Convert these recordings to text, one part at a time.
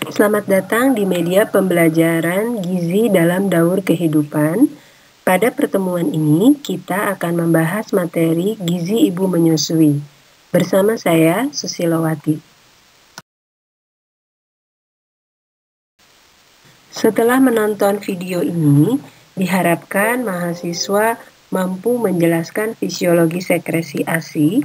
Selamat datang di media pembelajaran Gizi dalam Daur Kehidupan. Pada pertemuan ini, kita akan membahas materi Gizi Ibu Menyusui. Bersama saya, Susilowati. Setelah menonton video ini, diharapkan mahasiswa mampu menjelaskan fisiologi sekresi ASI,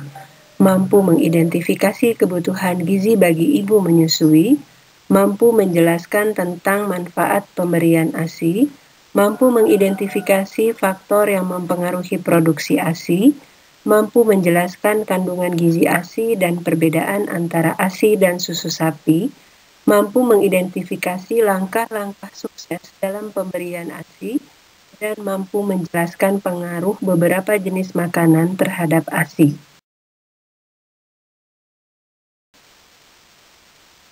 mampu mengidentifikasi kebutuhan gizi bagi ibu menyusui, mampu menjelaskan tentang manfaat pemberian ASI, mampu mengidentifikasi faktor yang mempengaruhi produksi ASI, mampu menjelaskan kandungan gizi ASI dan perbedaan antara ASI dan susu sapi, mampu mengidentifikasi langkah-langkah sukses dalam pemberian ASI, dan mampu menjelaskan pengaruh beberapa jenis makanan terhadap ASI.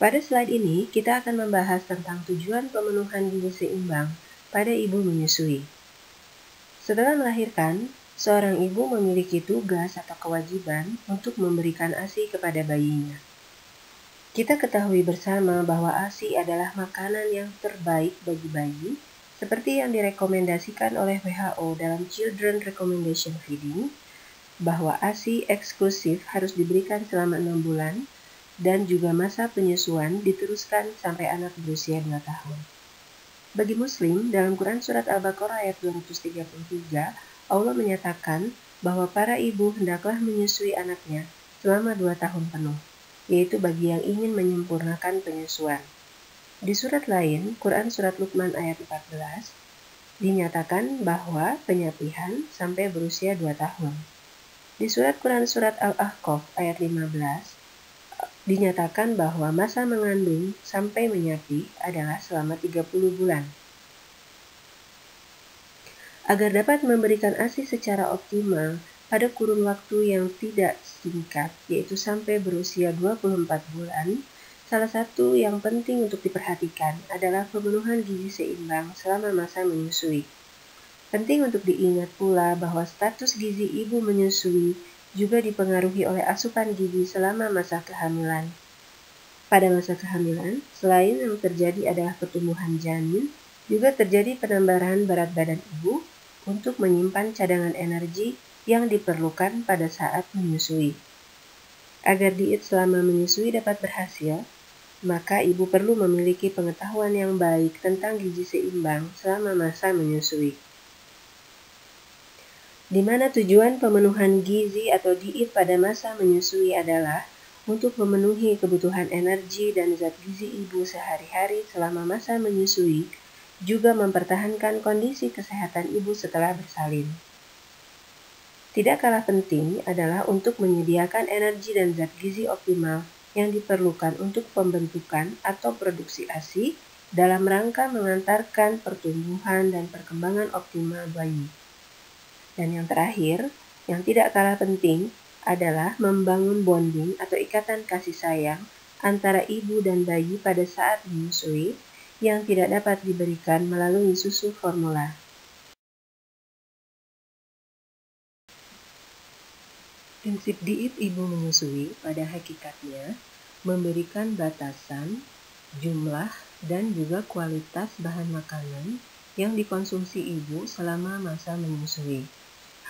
Pada slide ini, kita akan membahas tentang tujuan pemenuhan gizi seimbang pada ibu menyusui. Setelah melahirkan, seorang ibu memiliki tugas atau kewajiban untuk memberikan ASI kepada bayinya. Kita ketahui bersama bahwa ASI adalah makanan yang terbaik bagi bayi, seperti yang direkomendasikan oleh WHO dalam Children Recommendation Feeding, bahwa ASI eksklusif harus diberikan selama 6 bulan, dan juga masa penyusuan diteruskan sampai anak berusia 2 tahun. Bagi Muslim, dalam Quran Surat Al-Baqarah ayat 233, Allah menyatakan bahwa para ibu hendaklah menyusui anaknya selama 2 tahun penuh, yaitu bagi yang ingin menyempurnakan penyusuan. Di surat lain, Quran Surat Luqman ayat 14, dinyatakan bahwa penyapihan sampai berusia 2 tahun. Di surat Quran Surat Al-Ahqaf ayat 15, dinyatakan bahwa masa mengandung sampai menyapi adalah selama 30 bulan. Agar dapat memberikan ASI secara optimal pada kurun waktu yang tidak singkat, yaitu sampai berusia 24 bulan, salah satu yang penting untuk diperhatikan adalah pemenuhan gizi seimbang selama masa menyusui. Penting untuk diingat pula bahwa status gizi ibu menyusui juga dipengaruhi oleh asupan gizi selama masa kehamilan. Pada masa kehamilan, selain yang terjadi adalah pertumbuhan janin, juga terjadi penambahan berat badan ibu untuk menyimpan cadangan energi yang diperlukan pada saat menyusui. Agar diet selama menyusui dapat berhasil, maka ibu perlu memiliki pengetahuan yang baik tentang gizi seimbang selama masa menyusui. Di mana tujuan pemenuhan gizi atau diet pada masa menyusui adalah untuk memenuhi kebutuhan energi dan zat gizi ibu sehari-hari selama masa menyusui, juga mempertahankan kondisi kesehatan ibu setelah bersalin. Tidak kalah penting adalah untuk menyediakan energi dan zat gizi optimal yang diperlukan untuk pembentukan atau produksi ASI dalam rangka mengantarkan pertumbuhan dan perkembangan optimal bayi. Dan yang terakhir, yang tidak kalah penting adalah membangun bonding atau ikatan kasih sayang antara ibu dan bayi pada saat menyusui yang tidak dapat diberikan melalui susu formula. Prinsip diet ibu menyusui pada hakikatnya memberikan batasan, jumlah, dan juga kualitas bahan makanan yang dikonsumsi ibu selama masa menyusui.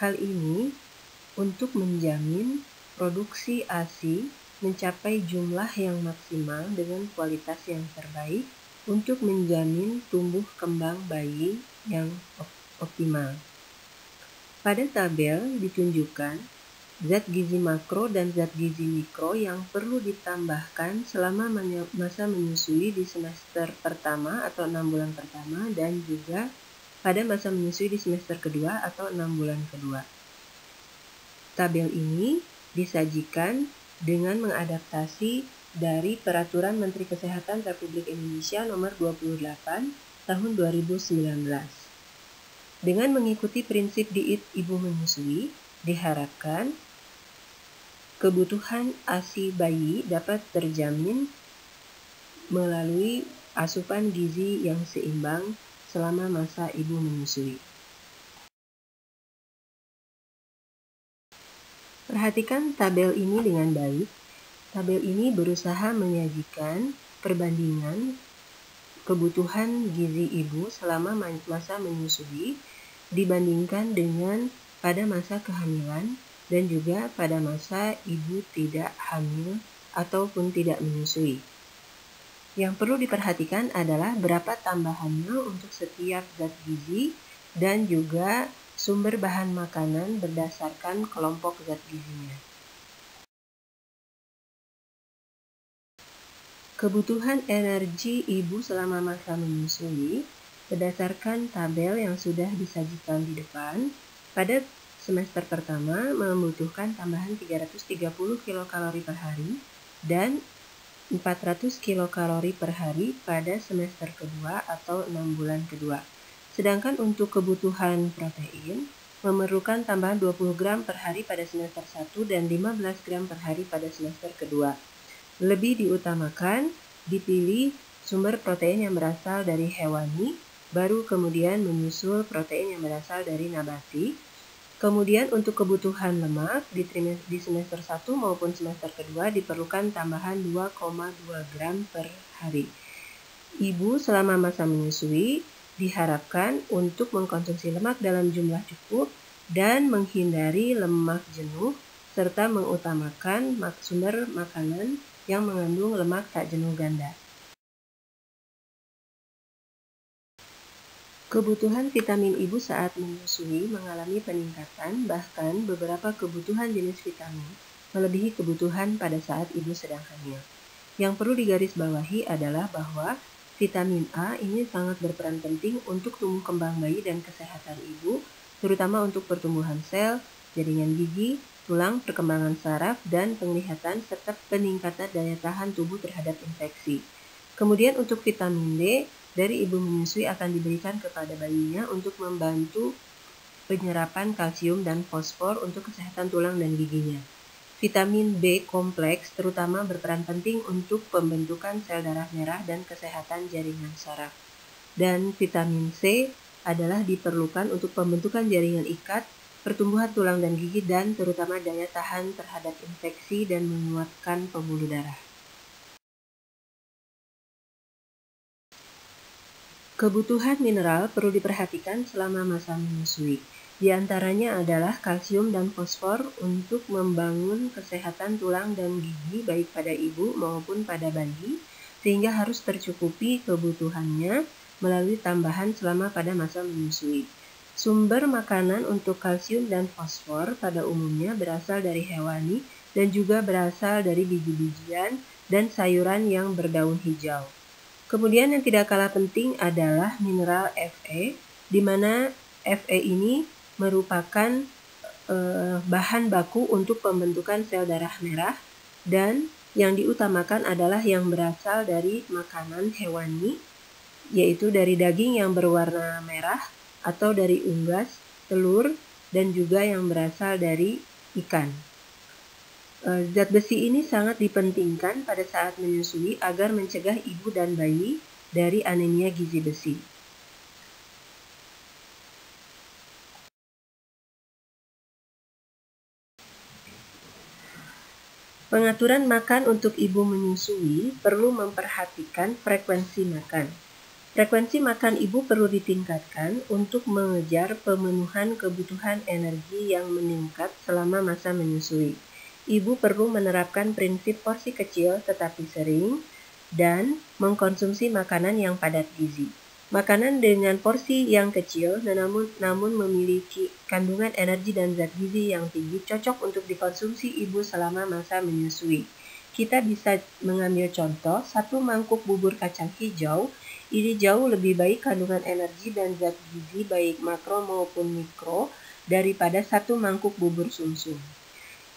Hal ini untuk menjamin produksi ASI mencapai jumlah yang maksimal dengan kualitas yang terbaik untuk menjamin tumbuh kembang bayi yang optimal. Pada tabel ditunjukkan zat gizi makro dan zat gizi mikro yang perlu ditambahkan selama masa menyusui di semester pertama atau 6 bulan pertama dan juga pada masa menyusui di semester kedua atau 6 bulan kedua. Tabel ini disajikan dengan mengadaptasi dari Peraturan Menteri Kesehatan Republik Indonesia Nomor 28 Tahun 2019. Dengan mengikuti prinsip diet ibu menyusui, diharapkan kebutuhan ASI bayi dapat terjamin melalui asupan gizi yang seimbang selama masa ibu menyusui. Perhatikan tabel ini dengan baik. Tabel ini berusaha menyajikan perbandingan kebutuhan gizi ibu selama masa menyusui dibandingkan dengan pada masa kehamilan dan juga pada masa ibu tidak hamil ataupun tidak menyusui. Yang perlu diperhatikan adalah berapa tambahannya untuk setiap zat gizi dan juga sumber bahan makanan berdasarkan kelompok zat gizinya. Kebutuhan energi ibu selama masa menyusui berdasarkan tabel yang sudah disajikan di depan. Pada semester pertama membutuhkan tambahan 330 kilokalori per hari dan 400 kilokalori per hari pada semester kedua atau 6 bulan kedua. Sedangkan untuk kebutuhan protein memerlukan tambahan 20 gram per hari pada semester 1 dan 15 gram per hari pada semester kedua. Lebih diutamakan dipilih sumber protein yang berasal dari hewani, baru kemudian menyusul protein yang berasal dari nabati. Kemudian untuk kebutuhan lemak di semester 1 maupun semester kedua diperlukan tambahan 2,2 gram per hari. Ibu selama masa menyusui diharapkan untuk mengkonsumsi lemak dalam jumlah cukup dan menghindari lemak jenuh serta mengutamakan sumber makanan yang mengandung lemak tak jenuh ganda. Kebutuhan vitamin ibu saat menyusui mengalami peningkatan, bahkan beberapa kebutuhan jenis vitamin melebihi kebutuhan pada saat ibu sedang hamil. Yang perlu digarisbawahi adalah bahwa vitamin A ini sangat berperan penting untuk tumbuh kembang bayi dan kesehatan ibu, terutama untuk pertumbuhan sel, jaringan gigi, tulang, perkembangan saraf, dan penglihatan, serta peningkatan daya tahan tubuh terhadap infeksi. Kemudian untuk vitamin D, dari ibu menyusui akan diberikan kepada bayinya untuk membantu penyerapan kalsium dan fosfor untuk kesehatan tulang dan giginya. Vitamin B kompleks terutama berperan penting untuk pembentukan sel darah merah dan kesehatan jaringan saraf. Dan vitamin C adalah diperlukan untuk pembentukan jaringan ikat, pertumbuhan tulang dan gigi, dan terutama daya tahan terhadap infeksi dan menguatkan pembuluh darah. Kebutuhan mineral perlu diperhatikan selama masa menyusui. Di antaranya adalah kalsium dan fosfor untuk membangun kesehatan tulang dan gigi baik pada ibu maupun pada bayi, sehingga harus tercukupi kebutuhannya melalui tambahan selama pada masa menyusui. Sumber makanan untuk kalsium dan fosfor pada umumnya berasal dari hewani dan juga berasal dari biji-bijian dan sayuran yang berdaun hijau. Kemudian yang tidak kalah penting adalah mineral Fe, di mana Fe ini merupakan bahan baku untuk pembentukan sel darah merah, dan yang diutamakan adalah yang berasal dari makanan hewani, yaitu dari daging yang berwarna merah atau dari unggas, telur, dan juga yang berasal dari ikan. Zat besi ini sangat dipentingkan pada saat menyusui agar mencegah ibu dan bayi dari anemia gizi besi. Pengaturan makan untuk ibu menyusui perlu memperhatikan frekuensi makan. Frekuensi makan ibu perlu ditingkatkan untuk mengejar pemenuhan kebutuhan energi yang meningkat selama masa menyusui. Ibu perlu menerapkan prinsip porsi kecil tetapi sering dan mengkonsumsi makanan yang padat gizi. Makanan dengan porsi yang kecil namun memiliki kandungan energi dan zat gizi yang tinggi cocok untuk dikonsumsi ibu selama masa menyusui. Kita bisa mengambil contoh 1 mangkuk bubur kacang hijau. Ini jauh lebih baik kandungan energi dan zat gizi baik makro maupun mikro daripada 1 mangkuk bubur sumsum.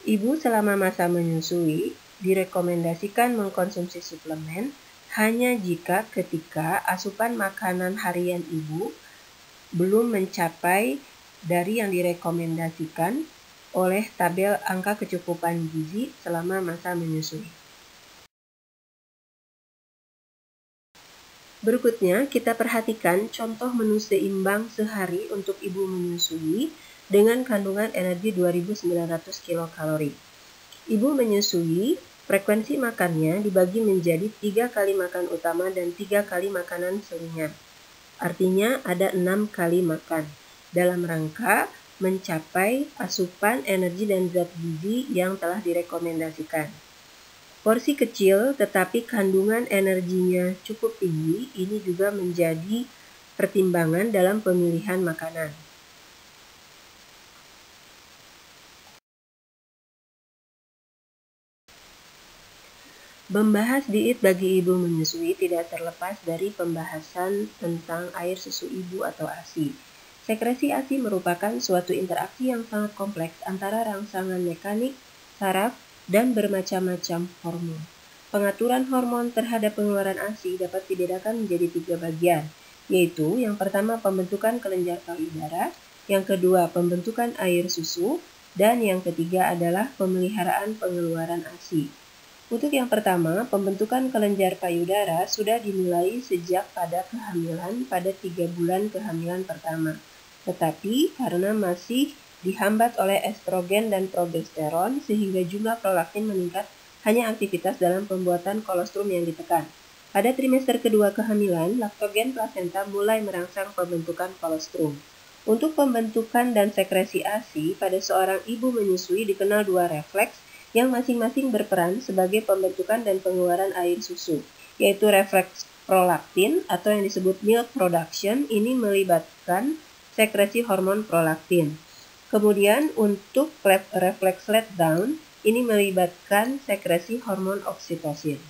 Ibu selama masa menyusui direkomendasikan mengkonsumsi suplemen hanya jika ketika asupan makanan harian ibu belum mencapai dari yang direkomendasikan oleh tabel angka kecukupan gizi selama masa menyusui. Berikutnya kita perhatikan contoh menu seimbang sehari untuk ibu menyusui dengan kandungan energi 2.900 kilokalori. Ibu menyusui Frekuensi makannya dibagi menjadi 3 kali makan utama dan 3 kali makanan selingan. Artinya ada 6 kali makan dalam rangka mencapai asupan energi dan zat gizi yang telah direkomendasikan. Porsi kecil tetapi kandungan energinya cukup tinggi ini juga menjadi pertimbangan dalam pemilihan makanan. Membahas diet bagi ibu menyusui tidak terlepas dari pembahasan tentang air susu ibu atau ASI. Sekresi ASI merupakan suatu interaksi yang sangat kompleks antara rangsangan mekanik, saraf, dan bermacam-macam hormon. Pengaturan hormon terhadap pengeluaran ASI dapat dibedakan menjadi 3 bagian, yaitu yang pertama pembentukan kelenjar payudara, yang kedua pembentukan air susu, dan yang ketiga adalah pemeliharaan pengeluaran ASI. Untuk yang pertama, pembentukan kelenjar payudara sudah dimulai sejak pada kehamilan pada 3 bulan kehamilan pertama. Tetapi karena masih dihambat oleh estrogen dan progesteron sehingga jumlah prolaktin meningkat, hanya aktivitas dalam pembuatan kolostrum yang ditekan. Pada trimester kedua kehamilan, laktogen plasenta mulai merangsang pembentukan kolostrum. Untuk pembentukan dan sekresi ASI pada seorang ibu menyusui dikenal 2 refleks yang masing-masing berperan sebagai pembentukan dan pengeluaran air susu, yaitu refleks prolaktin atau yang disebut milk production, ini melibatkan sekresi hormon prolaktin. Kemudian untuk refleks letdown, ini melibatkan sekresi hormon oksitosin.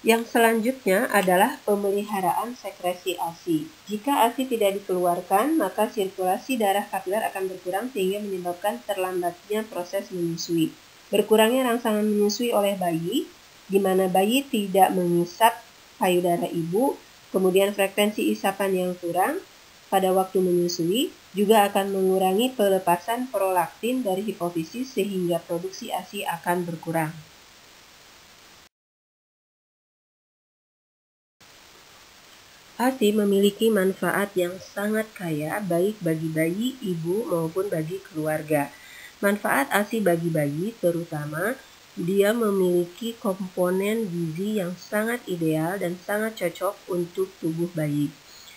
Yang selanjutnya adalah pemeliharaan sekresi ASI. Jika ASI tidak dikeluarkan, maka sirkulasi darah kapiler akan berkurang sehingga menyebabkan terlambatnya proses menyusui. Berkurangnya rangsangan menyusui oleh bayi, di mana bayi tidak mengisap payudara ibu, kemudian frekuensi isapan yang kurang pada waktu menyusui juga akan mengurangi pelepasan prolaktin dari hipofisis sehingga produksi ASI akan berkurang. ASI memiliki manfaat yang sangat kaya baik bagi bayi, ibu, maupun bagi keluarga. Manfaat ASI bagi bayi terutama dia memiliki komponen gizi yang sangat ideal dan sangat cocok untuk tubuh bayi,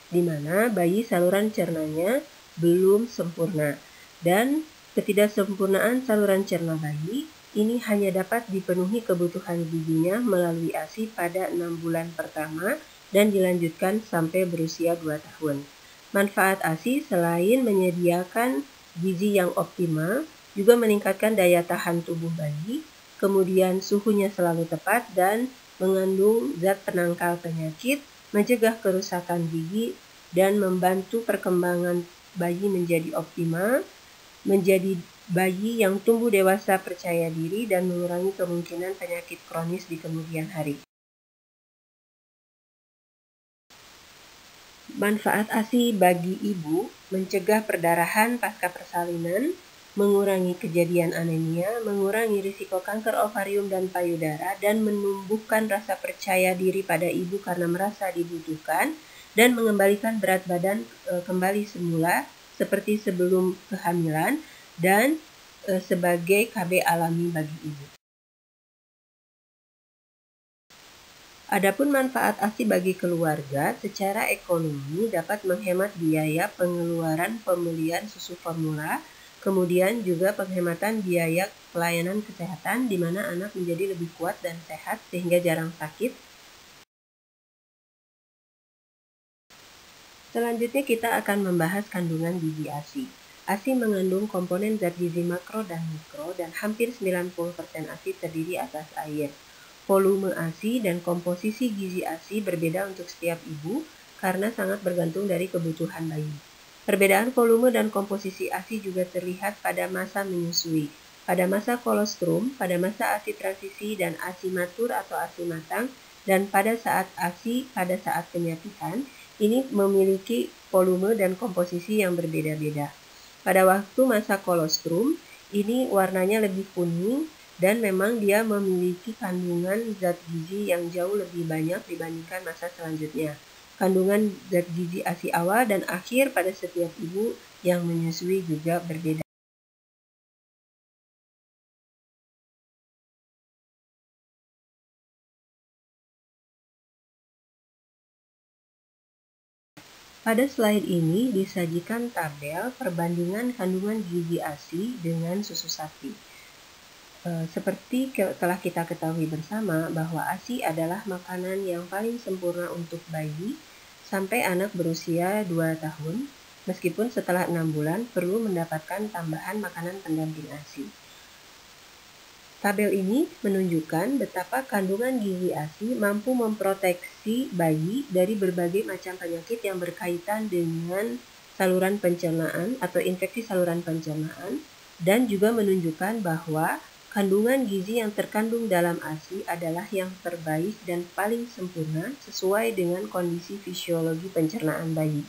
di mana bayi saluran cernanya belum sempurna. Dan ketidaksempurnaan saluran cerna bayi ini hanya dapat dipenuhi kebutuhan gizinya melalui ASI pada 6 bulan pertama dan dilanjutkan sampai berusia 2 tahun. Manfaat ASI selain menyediakan gizi yang optimal, juga meningkatkan daya tahan tubuh bayi, kemudian suhunya selalu tepat dan mengandung zat penangkal penyakit, mencegah kerusakan gigi, dan membantu perkembangan bayi menjadi optimal, menjadi bayi yang tumbuh dewasa percaya diri dan mengurangi kemungkinan penyakit kronis di kemudian hari. Manfaat ASI bagi ibu mencegah perdarahan pasca persalinan, mengurangi kejadian anemia, mengurangi risiko kanker ovarium dan payudara, dan menumbuhkan rasa percaya diri pada ibu karena merasa dibutuhkan, dan mengembalikan berat badan kembali semula seperti sebelum kehamilan, dan sebagai KB alami bagi ibu. Adapun manfaat ASI bagi keluarga, secara ekonomi dapat menghemat biaya pengeluaran pembelian susu formula, kemudian juga penghematan biaya pelayanan kesehatan di mana anak menjadi lebih kuat dan sehat sehingga jarang sakit. Selanjutnya kita akan membahas kandungan gizi ASI. ASI mengandung komponen zat gizi makro dan mikro dan hampir 90% ASI terdiri atas air. Volume ASI dan komposisi gizi ASI berbeda untuk setiap ibu karena sangat bergantung dari kebutuhan bayi. Perbedaan volume dan komposisi ASI juga terlihat pada masa menyusui, pada masa kolostrum, pada masa ASI transisi dan ASI matur atau ASI matang, dan pada saat ASI pada saat penyapihan, ini memiliki volume dan komposisi yang berbeda-beda. Pada waktu masa kolostrum, ini warnanya lebih kuning, dan memang dia memiliki kandungan zat gizi yang jauh lebih banyak dibandingkan masa selanjutnya. Kandungan zat gizi ASI awal dan akhir pada setiap ibu yang menyusui juga berbeda. Pada slide ini disajikan tabel perbandingan kandungan gizi ASI dengan susu sapi. Seperti telah kita ketahui bersama bahwa ASI adalah makanan yang paling sempurna untuk bayi sampai anak berusia 2 tahun, meskipun setelah 6 bulan perlu mendapatkan tambahan makanan pendamping ASI. Tabel ini menunjukkan betapa kandungan gizi ASI mampu memproteksi bayi dari berbagai macam penyakit yang berkaitan dengan saluran pencernaan atau infeksi saluran pencernaan, dan juga menunjukkan bahwa kandungan gizi yang terkandung dalam ASI adalah yang terbaik dan paling sempurna sesuai dengan kondisi fisiologi pencernaan bayi.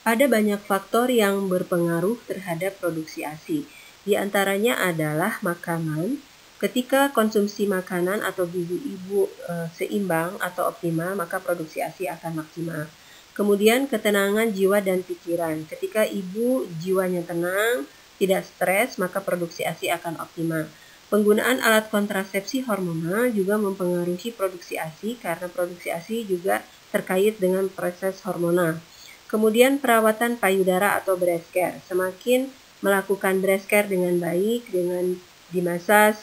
Ada banyak faktor yang berpengaruh terhadap produksi ASI. Di antaranya adalah makanan. Ketika konsumsi makanan atau gizi ibu seimbang atau optimal, maka produksi ASI akan maksimal. Kemudian ketenangan jiwa dan pikiran. Ketika ibu jiwanya tenang, tidak stres, maka produksi ASI akan optimal. Penggunaan alat kontrasepsi hormonal juga mempengaruhi produksi ASI karena produksi ASI juga terkait dengan proses hormonal. Kemudian perawatan payudara atau breast care. Semakin melakukan breast care dengan baik, dengan dimasas,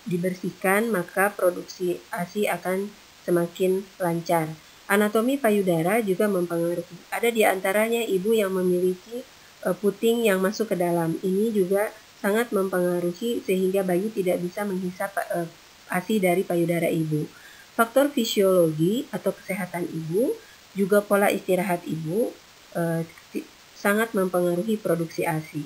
dibersihkan, maka produksi ASI akan semakin lancar. Anatomi payudara juga mempengaruhi. Ada di antaranya ibu yang memiliki puting yang masuk ke dalam. Ini juga sangat mempengaruhi sehingga bayi tidak bisa menghisap ASI dari payudara ibu. Faktor fisiologi atau kesehatan ibu, juga pola istirahat ibu sangat mempengaruhi produksi ASI.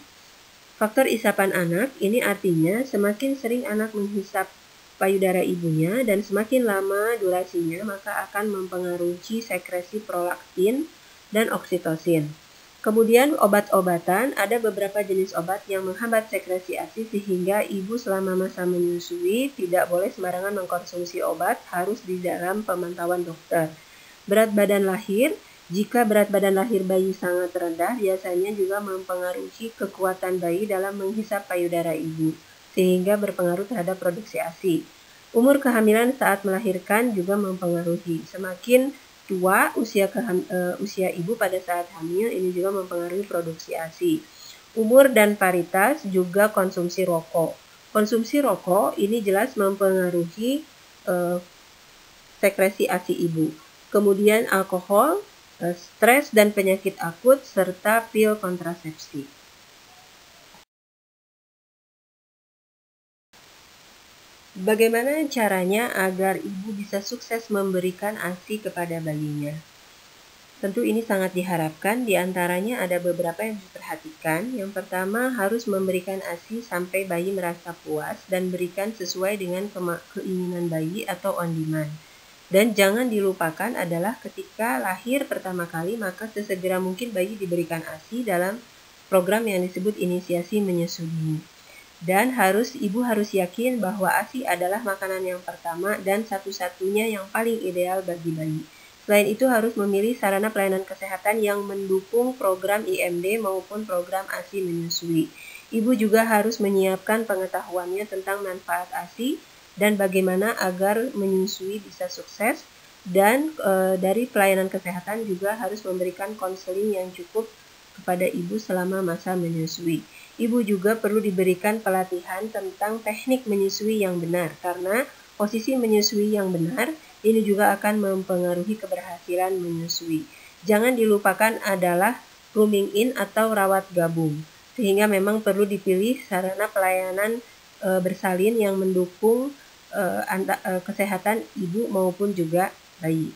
Faktor isapan anak, ini artinya semakin sering anak menghisap payudara ibunya dan semakin lama durasinya, maka akan mempengaruhi sekresi prolaktin dan oksitosin. Kemudian obat-obatan, ada beberapa jenis obat yang menghambat sekresi ASI sehingga ibu selama masa menyusui tidak boleh sembarangan mengkonsumsi obat, harus di dalam pemantauan dokter. Berat badan lahir, jika berat badan lahir bayi sangat rendah, biasanya juga mempengaruhi kekuatan bayi dalam menghisap payudara ibu, sehingga berpengaruh terhadap produksi ASI. Umur kehamilan saat melahirkan juga mempengaruhi. Semakin tua usia ibu pada saat hamil, ini juga mempengaruhi produksi ASI. Umur dan paritas, juga konsumsi rokok. Konsumsi rokok ini jelas mempengaruhi sekresi ASI ibu. Kemudian alkohol, stres dan penyakit akut, serta pil kontrasepsi. Bagaimana caranya agar ibu bisa sukses memberikan ASI kepada bayinya? Tentu ini sangat diharapkan, diantaranya ada beberapa yang diperhatikan. Yang pertama, harus memberikan ASI sampai bayi merasa puas dan berikan sesuai dengan keinginan bayi atau on demand. Dan jangan dilupakan adalah ketika lahir pertama kali, maka sesegera mungkin bayi diberikan ASI dalam program yang disebut inisiasi menyusui. Dan ibu harus yakin bahwa ASI adalah makanan yang pertama dan satu-satunya yang paling ideal bagi bayi. Selain itu harus memilih sarana pelayanan kesehatan yang mendukung program IMD maupun program ASI menyusui. Ibu juga harus menyiapkan pengetahuannya tentang manfaat ASI dan bagaimana agar menyusui bisa sukses, dan dari pelayanan kesehatan juga harus memberikan konseling yang cukup kepada ibu selama masa menyusui. Ibu juga perlu diberikan pelatihan tentang teknik menyusui yang benar, karena posisi menyusui yang benar ini juga akan mempengaruhi keberhasilan menyusui. Jangan dilupakan adalah rooming in atau rawat gabung, sehingga memang perlu dipilih sarana pelayanan bersalin yang mendukung kesehatan ibu maupun juga bayi.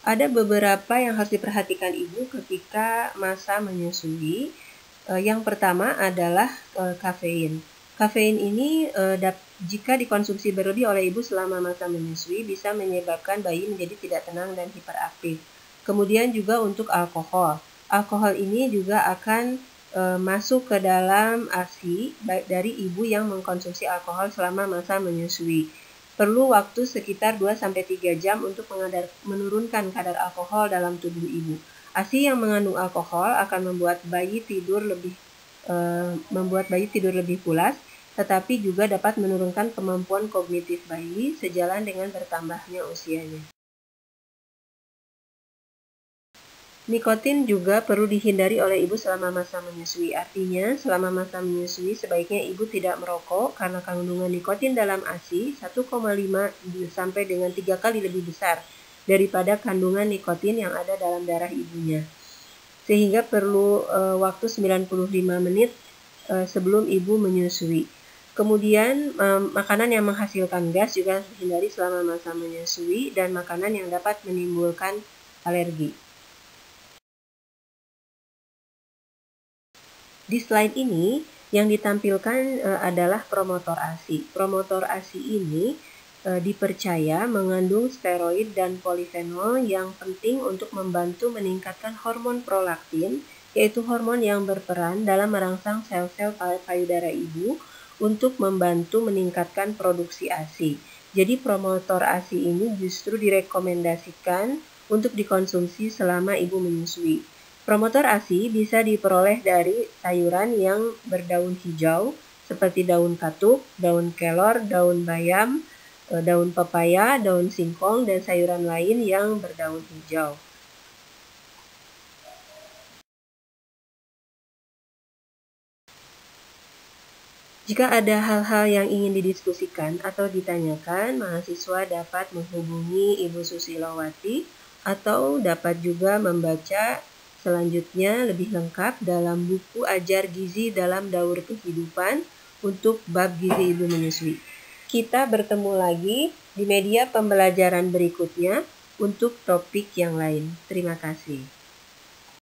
Ada beberapa yang harus diperhatikan ibu ketika masa menyusui. Yang pertama adalah kafein. Kafein ini jika dikonsumsi berlebih oleh ibu selama masa menyusui bisa menyebabkan bayi menjadi tidak tenang dan hiperaktif. Kemudian juga untuk alkohol. Alkohol ini juga akan masuk ke dalam ASI baik dari ibu yang mengkonsumsi alkohol selama masa menyusui. Perlu waktu sekitar 2-3 jam untuk menurunkan kadar alkohol dalam tubuh ibu. ASI yang mengandung alkohol akan membuat bayi tidur lebih pulas, tetapi juga dapat menurunkan kemampuan kognitif bayi sejalan dengan bertambahnya usianya. Nikotin juga perlu dihindari oleh ibu selama masa menyusui. Artinya, selama masa menyusui sebaiknya ibu tidak merokok karena kandungan nikotin dalam ASI 1,5 sampai dengan 3 kali lebih besar daripada kandungan nikotin yang ada dalam darah ibunya. Sehingga perlu waktu 95 menit sebelum ibu menyusui. Kemudian, makanan yang menghasilkan gas juga harus dihindari selama masa menyusui dan makanan yang dapat menimbulkan alergi. Di slide ini, yang ditampilkan adalah promotor ASI. Promotor ASI ini dipercaya mengandung steroid dan polifenol yang penting untuk membantu meningkatkan hormon prolaktin, yaitu hormon yang berperan dalam merangsang sel-sel payudara ibu untuk membantu meningkatkan produksi ASI. Jadi promotor ASI ini justru direkomendasikan untuk dikonsumsi selama ibu menyusui. Promotor ASI bisa diperoleh dari sayuran yang berdaun hijau seperti daun katuk, daun kelor, daun bayam, daun pepaya, daun singkong, dan sayuran lain yang berdaun hijau. Jika ada hal-hal yang ingin didiskusikan atau ditanyakan, mahasiswa dapat menghubungi Ibu Susilowati atau dapat juga membaca selanjutnya lebih lengkap dalam buku Ajar Gizi dalam Daur Kehidupan untuk bab gizi ibu menyusui. Kita bertemu lagi di media pembelajaran berikutnya untuk topik yang lain. Terima kasih.